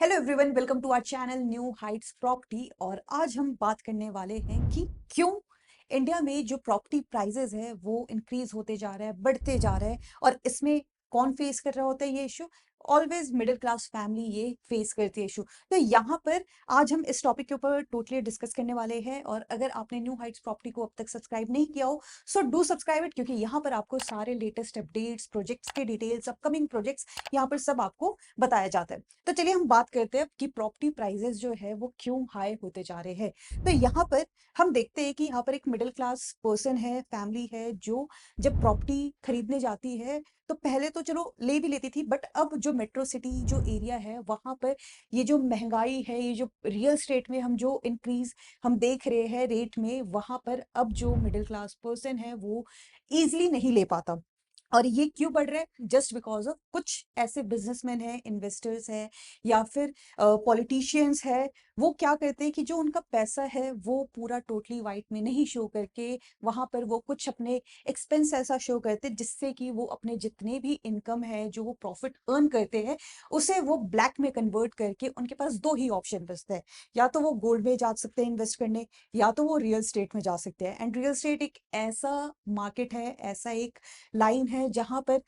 Hello everyone, welcome to our channel new heights property. और आज हम बात करने वाले हैं कि क्यों इंडिया में जो प्रॉपर्टी प्राइसेस है वो इंक्रीज होते जा रहा है, बढ़ते जा रहा है। और इसमें कौन फेस कर रहा होता है ये issue? Always middle class family ये फेस करती है इशू। तो यहाँ पर आज हम इस टॉपिक के ऊपर टोटली डिस्कस करने वाले हैं। और अगर आपने न्यू हाइट्स प्रॉपर्टी को अब तक सब्सक्राइब नहीं किया हो सो डू सब्सक्राइब इट, क्योंकि यहाँ पर आपको सारे लेटेस्ट अपडेट्स, प्रोजेक्ट्स के डिटेल्स, अपकमिंग प्रोजेक्ट्स यहाँ पर सब आपको बताया जाता है। तो चलिए हम बात करते हैं कि प्रॉपर्टी प्राइसेस जो है वो क्यों हाई होते जा रहे हैं। तो यहाँ पर हम देखते हैं कि यहाँ पर एक मिडिल क्लास पर्सन है, फैमिली है, जो जब प्रॉपर्टी खरीदने जाती है तो पहले तो चलो ले भी लेती थी, बट अब जो मेट्रो सिटी जो एरिया है वहां पर ये जो महंगाई है, ये जो रियल स्टेट में हम जो इंक्रीज हम देख रहे हैं रेट में, वहां पर अब जो मिडिल क्लास पर्सन है वो इजीली नहीं ले पाता। और ये क्यों बढ़ रहा है? जस्ट बिकॉज ऑफ कुछ ऐसे बिजनेसमैन हैं, इन्वेस्टर्स हैं, या फिर पॉलिटिशियंस है। वो क्या करते हैं कि जो उनका पैसा है वो पूरा टोटली वाइट में नहीं शो करके वहां पर वो कुछ अपने एक्सपेंस ऐसा शो करते हैं, जिससे कि वो अपने जितने भी इनकम है, जो वो प्रॉफिट अर्न करते हैं, उसे वो ब्लैक में कन्वर्ट करके उनके पास दो ही ऑप्शन बचते हैं। या तो वो गोल्ड में जा सकते हैं इन्वेस्ट करने, या तो वो रियल स्टेट में जा सकते हैं। एंड रियल स्टेट एक ऐसा मार्केट है, ऐसा एक लाइन है जहां पर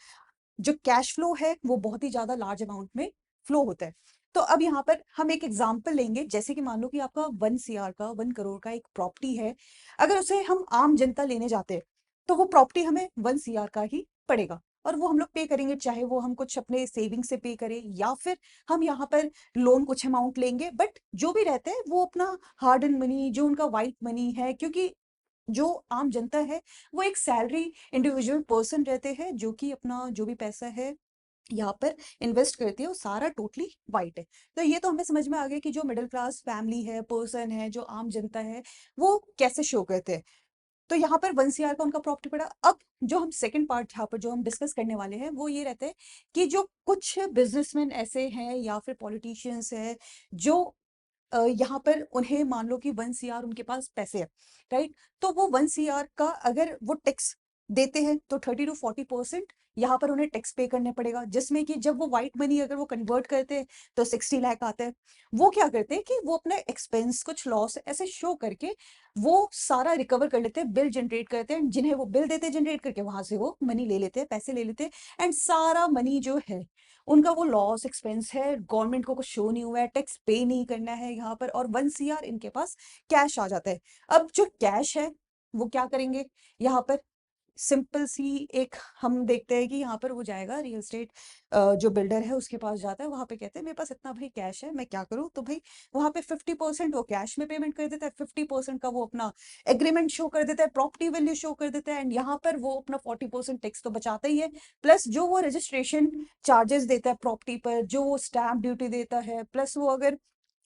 जो कैश फ्लो है वो बहुत ही ज्यादा लार्ज अमाउंट में फ्लो होता है। तो अब यहाँ पर हम एक एग्जांपल लेंगे, जैसे कि मान लो कि आपका 1 CR का, 1 करोड़ का एक प्रॉपर्टी है। अगर उसे हम आम जनता लेने जाते हैं तो वो प्रॉपर्टी हमें 1 CR का ही पड़ेगा। और वो हम लोग पे करेंगे, चाहे वो हम कुछ अपने सेविंग से पे करें या फिर हम यहाँ पर लोन कुछ अमाउंट लेंगे। बट जो भी रहता है वो अपना हार्ड एंड मनी, जो उनका वाइट मनी है, क्योंकि जो आम जनता है वो एक सैलरी इंडिविजुअल पर्सन रहते हैं, जो कि अपना जो भी पैसा है यहाँ पर इन्वेस्ट करती है वो सारा टोटली वाइट है। तो ये तो हमें समझ में आ गया कि जो मिडिल क्लास फैमिली है, पर्सन है, जो आम जनता है, वो कैसे शो करते हैं। तो यहाँ पर 1 CR का उनका प्रॉपर्टी पड़ा। अब जो हम सेकंड पार्ट यहाँ पर जो हम डिस्कस करने वाले हैं वो ये रहता है कि जो कुछ बिजनेसमैन ऐसे हैं या फिर पॉलिटिशियंस हैं, जो यहाँ पर उन्हें मान लो कि 1 CR उनके पास पैसे है, राइट? तो वो 1 CR का अगर वो टैक्स देते हैं तो 30 to 40% यहाँ पर उन्हें टैक्स पे करने पड़ेगा, जिसमें कि जब वो व्हाइट मनी अगर वो कन्वर्ट करते हैं तो 60 लाख आता है। वो क्या करते हैं कि वो अपना एक्सपेंस, कुछ लॉस ऐसे शो करके वो सारा रिकवर कर लेते हैं, बिल जनरेट करते हैं, जिन्हें वो बिल देते हैं जनरेट करके, वहां से वो मनी ले लेते हैं, पैसे ले लेते हैं। एंड सारा मनी जो है उनका वो लॉस एक्सपेंस है, गवर्नमेंट को कुछ शो नहीं हुआ है, टैक्स पे नहीं करना है यहाँ पर, और 1 CR इनके पास कैश आ जाता है। अब जो कैश है वो क्या करेंगे यहाँ पर? सिंपल सी एक हम देखते हैं कि यहाँ पर वो जाएगा रियल एस्टेट, जो बिल्डर है उसके पास जाता है, वहां पे कहते हैं मेरे पास इतना भाई कैश है, मैं क्या करूँ? तो भाई वहां पे 50% वो कैश में पेमेंट कर देता है, 50% का वो अपना एग्रीमेंट शो कर देता है, प्रॉपर्टी वैल्यू शो कर देता है, एंड यहाँ पर वो अपना 40% टैक्स तो बचाता ही है। प्लस जो वो रजिस्ट्रेशन चार्जेस देता है प्रॉपर्टी पर, जो वो स्टैंप ड्यूटी देता है, प्लस वो अगर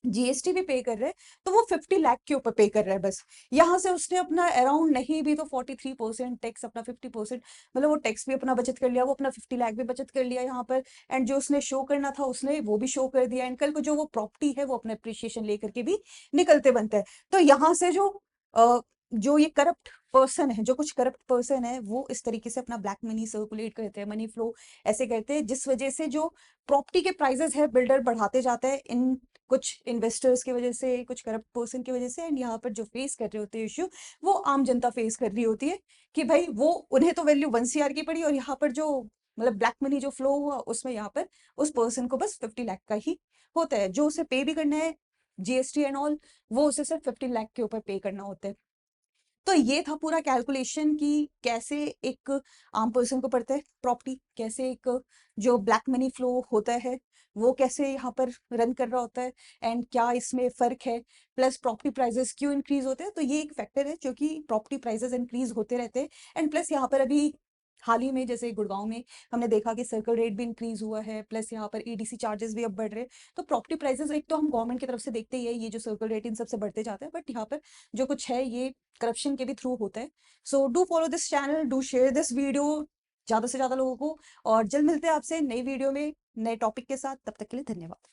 जीएसटी भी पे कर रहे हैं तो वो 50 लाख के ऊपर पे कर रहा है बस। यहाँ से उसने अपना अराउंड नहीं भी तो 43% टैक्स, अपना 50%, मतलब वो टैक्स भी अपना बचत कर लिया, वो अपना 50 लाख भी बचत कर लिया यहाँ पर। एंड जो उसने शो करना था उसने वो भी शो कर दिया। एंड कल को जो वो प्रॉपर्टी है वो अपना अप्रिशिएशन लेकर के भी निकलते बनता है। तो यहाँ से जो ये करप्ट पर्सन है, जो कुछ करप्ट पर्सन है, वो इस तरीके से अपना ब्लैक मनी सर्कुलेट करते हैं, मनी फ्लो ऐसे करते हैं, जिस वजह से जो प्रॉपर्टी के प्राइसेस है बिल्डर बढ़ाते जाता है, इन कुछ इन्वेस्टर्स की वजह से, कुछ करप्ट पर्सन की वजह से। एंड यहाँ पर जो फेस कर रहे होते हैं इश्यू, वो आम जनता फेस कर रही होती है कि भाई वो उन्हें तो वैल्यू 1 CR की पड़ी, और यहाँ पर जो मतलब ब्लैक मनी जो फ्लो हुआ उसमें यहाँ पर उस पर्सन को बस 50 लाख का ही होता है, जो उसे पे भी करना है, जीएसटी एंड ऑल, वो उसे सिर्फ 15 लाख के ऊपर पे करना होता है। तो ये था पूरा कैलकुलेशन कि कैसे एक आम पर्सन को पड़ता है प्रॉपर्टी, कैसे एक जो ब्लैक मनी फ्लो होता है वो कैसे यहाँ पर रन कर रहा होता है, एंड क्या इसमें फर्क है। प्लस प्रॉपर्टी प्राइसेस क्यों इंक्रीज होते हैं, तो ये एक फैक्टर है जो कि प्रॉपर्टी प्राइसेस इंक्रीज होते रहते हैं। एंड प्लस यहाँ पर अभी हाल ही में जैसे गुड़गांव में हमने देखा कि सर्कल रेट भी इंक्रीज हुआ है, प्लस यहाँ पर ईडीसी चार्जेस भी अब बढ़ रहे हैं। तो प्रॉपर्टी प्राइसेस एक तो हम गवर्नमेंट की तरफ से देखते ही है, ये जो सर्कल रेट इन सबसे बढ़ते जाता है, बट यहाँ पर जो कुछ है ये करप्शन के भी थ्रू होता है। So do follow this channel, do share this video ज्यादा से ज्यादा लोगों को। और जल्द मिलते हैं आपसे नई वीडियो में नए टॉपिक के साथ, तब तक के लिए धन्यवाद।